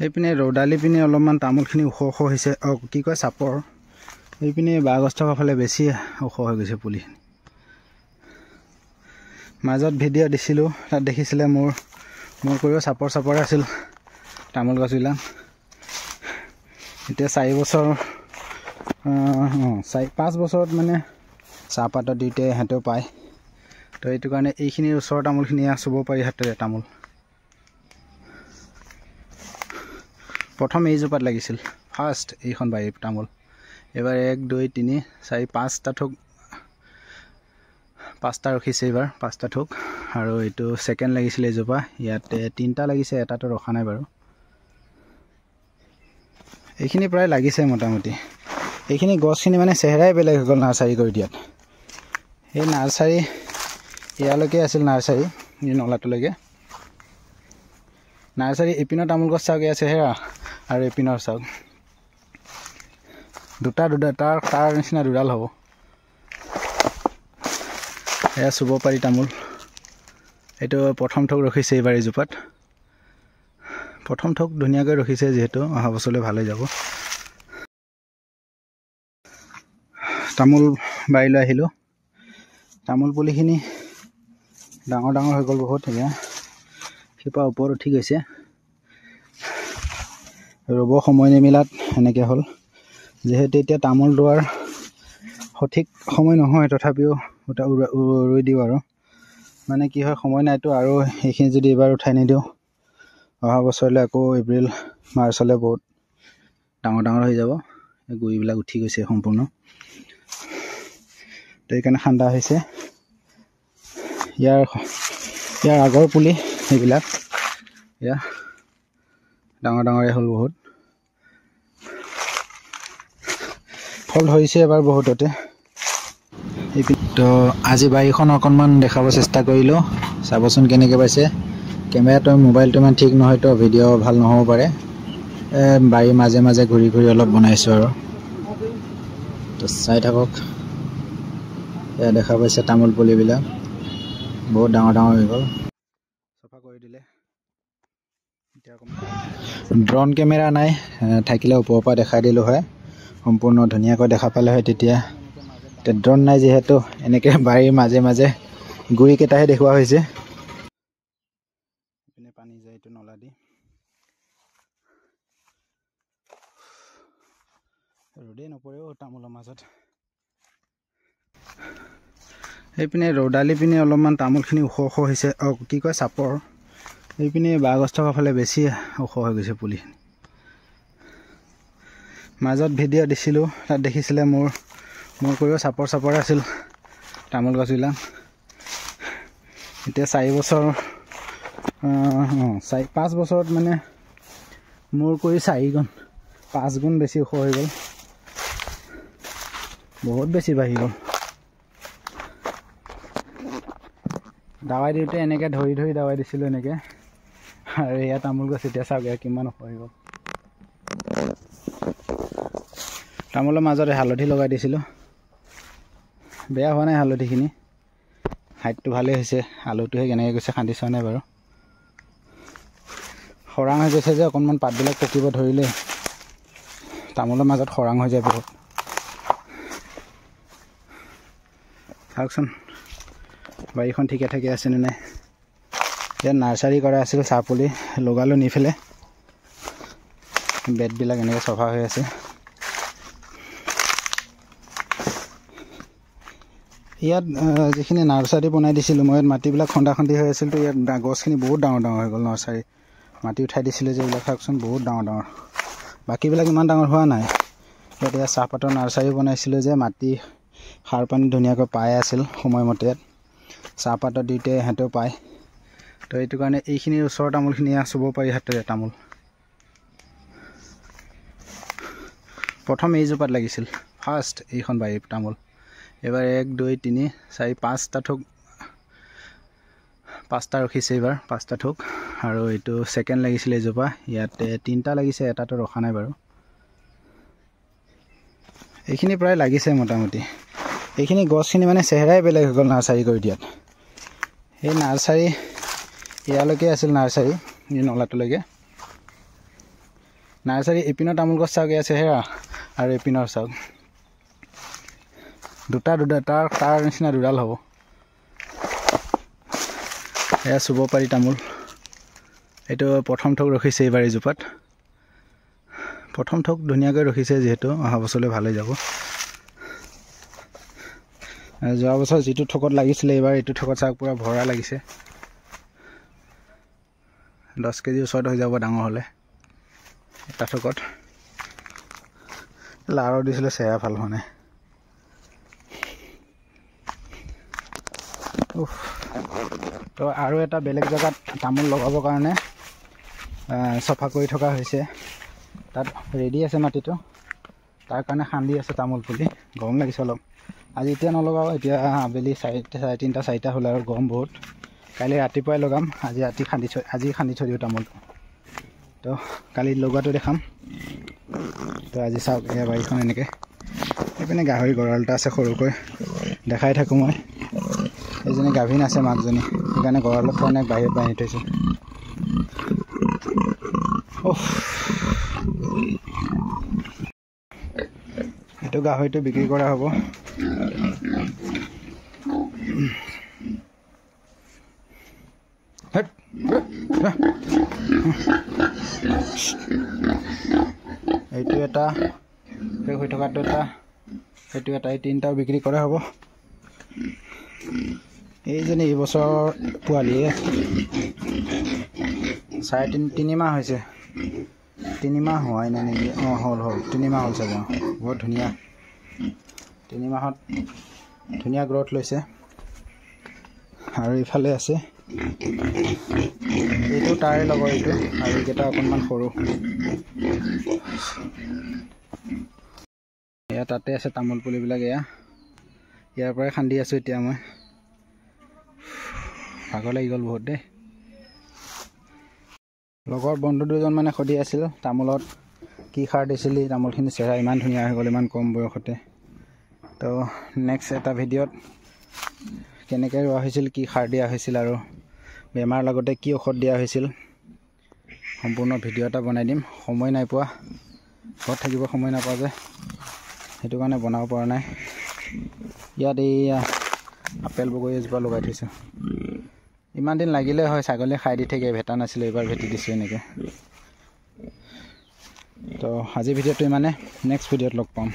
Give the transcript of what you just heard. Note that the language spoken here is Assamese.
এইপিনে ৰৌদালি পিনে অলপমান তামোলখিনি ওখ ওখ হৈছে কি কয় চাপৰ এইপিনে বাঁহগছ থকা ফালে বেছি ওখ হৈ গৈছে পুলিখিনি মাজত ভিডিঅ' দিছিলোঁ তাত দেখিছিলে মোৰ কৰিও চাপৰ আছিল তামোল গছবিলাক এতিয়া 4 বছৰ 5 বছৰত মানে চাহপাতৰ দুইটাই হাতেও পায় তো এইটো কাৰণে এইখিনিৰ ওচৰৰ তামোলখিনি চুব পাৰি হাতেৰে তামোল প্ৰথম এইজোপাত লাগিছিল ফাৰ্ষ্ট এইখন বাৰী তামোল এবাৰ 1 2 3 4 5টা ঠোক 5টা ৰখিছে এবাৰ 5টা ঠোক আৰু এইটো সেকেন্ড লাগিছিল এইজোপা ইয়াতে 3টা লাগিছে এটাটো ৰখা নাই বাৰু এইখিনি প্ৰায় লাগিছে মোটামুটি এইখিনি গছখিনি মানে চেহেৰাই বেলেগ হৈ গ'ল নাৰ্সাৰী কৰি দিয়াত এই নাৰ্সাৰী ইয়ালৈকে আছিল নাৰ্সাৰী এই নলাটোলৈকে নাৰ্সাৰী এপিনৰ তামোল গছ চাওক ইয়াৰ চেহেৰা আৰু এপিনৰ চাওক দুটা তাৰ নিচিনা দুডাল হ'ব এয়া চুব পাৰি তামোল এইটো প্ৰথম ঠোক ৰখিছে এইবাৰ এইজোপাত প্ৰথম ঠোক ধুনীয়াকৈ ৰখিছে যিহেতু অহা বছৰলৈ ভাল হৈ যাব তামোল বাৰীলৈ আহিলোঁ তামোল পুলিখিনি ডাঙৰ হৈ গ'ল বহুত এতিয়া শিপা ওপৰত উঠি গৈছে ৰ'ব সময় নিমিলাত এনেকৈ হ'ল যেহেতু এতিয়া তামোল ৰোৱাৰ সঠিক সময় নহয় তথাপিও ৰুই দিওঁ আৰু মানে কি হয় সময় নাইতো আৰু এইখিনি যদি এবাৰ উঠাই নিদিওঁ অহা বছৰলৈ আকৌ এপ্ৰিল মাৰ্চলৈ বহুত ডাঙৰ হৈ যাব এই গুৰিবিলাক উঠি গৈছে সম্পূৰ্ণ তো এইকাৰণে ঠাণ্ডা হৈছে ইয়াৰ আগৰ পুলি এইবিলাক এয়া ডাঙৰ হ'ল বহুত ফল ধৰিছে এবাৰ বহুততে তো আজি বাৰীখন অকণমান দেখাব চেষ্টা কৰিলোঁ চাবচোন কেনেকৈ পাইছে কেমেৰাটো মোবাইলটো ইমান ঠিক নহয় তো ভিডিঅ' ভাল নহ'ব পাৰে বাৰীৰ মাজে ঘূৰি অলপ বনাইছোঁ আৰু তো চাই থাকক এয়া দেখা পাইছে তামোল পুলিবিলাক বহুত ডাঙৰ হৈ গ'ল চফা কৰি দিলে এতিয়া ড্ৰোন কেমেৰা নাই থাকিলে ওপৰৰ পৰা দেখাই দিলোঁ হয় সম্পূৰ্ণ ধুনীয়াকৈ দেখা পালে হয় তেতিয়া ড্ৰোন নাই যিহেতু এনেকৈ বাৰীৰ মাজে গুৰিকেইটাহে দেখুওৱা হৈছে এইপিনে পানী যায় এইটো নলা দি ৰ'দেই নপৰেও তামোলৰ মাজত এইপিনে ৰৌদালি পিনে অলপমান তামোলখিনি ওখ ওখ হৈছে কি কয় চাপৰ এইপিনে বাঁহগছ থকা ফালে বেছি ওখ হৈ গৈছে পুলিখিনি মাজত ভিডিঅ' দিছিলোঁ তাত দেখিছিলে মোৰ কৰিও চাপৰ আছিল তামোল গছবিলাক এতিয়া 4 বছৰ 5 বছৰত মানে মোৰ কৰি 5 গুণ বেছি ওখ হৈ গ'ল বহুত বেছি বাঢ়ি গ'ল দাৱাই দিওঁতে এনেকৈ ধৰি দাৱাই দিছিলোঁ এনেকৈ আৰু এয়া তামোল গছ এতিয়া চাওক কিমান ওখ হৈ গ'ল তামোলৰ মাজতে হালধি লগাই দিছিলোঁ বেয়া হোৱা নাই হালধিখিনি হাইটটো ভালেই হৈছে আলুটোহে কেনেকৈ গৈছে খান্দি চোৱা নাই বাৰু খৰাং হৈ গৈছে যে অকণমান পাতবিলাক পকিব ধৰিলে তামোলৰ মাজত খৰাং হৈ যায় বহুত চাওকচোন বাৰীখন ঠিকে ঠাকে আছেনে নাই ইয়াত নাৰ্চাৰী কৰা আছিল চাহ পুলি লগালোঁ নি পেলাই বেডবিলাক এনেকৈ চফা হৈ আছে ইয়াত যিখিনি নাৰ্চাৰী বনাই দিছিলোঁ মই ইয়াত মাটিবিলাক খন্দি হৈ আছিল তো ইয়াত গছখিনি বহুত ডাঙৰ হৈ গ'ল নাৰ্চাৰী মাটি উঠাই দিছিলোঁ যে এইবিলাক চাওকচোন বহুত ডাঙৰ বাকীবিলাক ইমান ডাঙৰ হোৱা নাই ইয়াত চাহপাতৰ নাৰ্চাৰী বনাইছিলোঁ যে মাটি সাৰ পানী ধুনীয়াকৈ পাই আছিল সময়মতে ইয়াত চাহপাতৰ দুইটাই হাতেও পায় তো এইটো কাৰণে এইখিনিৰ ওচৰৰ তামোলখিনি চুব পাৰি হাতেৰে তামোল প্ৰথম এইজোপাত লাগিছিল ফাৰ্ষ্ট এইখন বাৰী তামোল এবাৰ 1 2 3 4 5টা ঠোক 5টা ৰখিছে এইবাৰ 5টা ঠোক আৰু এইটো সেকেন্ড লাগিছিল এইজোপা ইয়াতে 3টা লাগিছে এটাটো ৰখা নাই বাৰু এইখিনি প্ৰায় লাগিছে মোটামুটি এইখিনি গছখিনি মানে চেহেৰাই বেলেগ হৈ গ'ল নাৰ্সাৰী কৰি দিয়াত এই নাৰ্সাৰী ইয়ালৈকে আছিল নাৰ্সাৰী এই নলাটোলৈকে নাৰ্চাৰী ইপিনৰ তামোল গছ চাওক আছে হেৰা আৰু ইপিনৰ চাওক দুটা তাৰ নিচিনা দুডাল হ'ব এয়া চুব পাৰি তামোল এইটো প্ৰথম ঠোক ৰখিছে এইবাৰ এজোপাত প্ৰথম ঠোক ধুনীয়াকৈ ৰখিছে যিহেতু অহা বছৰলৈ ভাল হৈ যাব যোৱা বছৰ যিটো ঠোকত লাগিছিলে এইবাৰ এইটো ঠোকত চাওক পুৰা ভৰা লাগিছে 10 কেজি ওচৰত হৈ যাব ডাঙৰ হ'লে এটা ঠোকত লাৰু দিছিলে চেহেৰা ভাল হোৱা নাই তো আৰু এটা বেলেগ জেগাত তামোল লগাবৰ কাৰণে চফা কৰি থকা হৈছে তাত ৰেডি আছে মাটিটো তাৰ কাৰণে খান্দি আছে তামোল পুলি গৰম লাগিছে অলপ আজি এতিয়া নলগাওঁ এতিয়া আবেলি 3:30 4টা হ'ল আৰু গৰম বহুত কালি ৰাতিপুৱাই লগাম আজি ৰাতি খান্দি থৈ দিওঁ তামোলটো তো কালি লগোৱাটো দেখাম তো আজি চাওক এয়া বাৰীখন এনেকৈ এইপিনে গাহৰি গঁৰাল এটা আছে সৰুকৈ দেখাই থাকোঁ মই এইজনী গাভিন আছে মাকজনী সেইকাৰণে গঁৰালত কাৰণে বাহিৰত বান্ধি থৈছোঁ এইটো গাহৰিটো বিক্ৰী কৰা হ'ব এইটো এটা হৈ থকাটো এটা সেইটো এটা এই তিনিটাও বিক্ৰী কৰা হ'ব এইজনী এইবছৰ পোৱালিয়ে 3.5 মাহ হৈছে 3 মাহ হোৱাই নাই নেকি হ'ল 3 মাহ হ'ল চাগে বহুত ধুনীয়া 3 মাহত ধুনীয়া গ্ৰথ লৈছে আৰু ইফালে আছে এইটো তাৰে লগৰ এইটো আৰু এইকেইটা অকণমান সৰু এয়া তাতে আছে তামোল পুলিবিলাক এয়া ইয়াৰ পৰাই খান্দি আছোঁ এতিয়া মই ভাগৰ লাগি গ'ল বহুত দেই লগৰ বন্ধু দুজন মানে সুধি আছিল তামোলত কি সাৰ দিছিলি তামোলখিনি চেহেৰা ইমান ধুনীয়া হৈ গ'ল ইমান কম বয়সতে তো নেক্সট এটা ভিডিঅ'ত কেনেকৈ ৰোৱা হৈছিল কি সাৰ দিয়া হৈছিল আৰু বেমাৰ লগতে কি ঔষধ দিয়া হৈছিল সম্পূৰ্ণ ভিডিঅ' এটা বনাই দিম সময় নাই পোৱা ঘৰত থাকিব সময় নাপাওঁ যে সেইটো কাৰণে বনাব পৰা নাই ইয়াত এইয়া আপেল বগৰী এজোপা লগাই থৈছোঁ ইমান দিন লাগিলে হয় ছাগলীয়ে খাই দি থাকে ভেটা নাছিলে এইবাৰ ভেটি দিছোঁ এনেকৈ তো আজিৰ ভিডিঅ'টো ইমানে নেক্সট ভিডিঅ'ত লগ পাম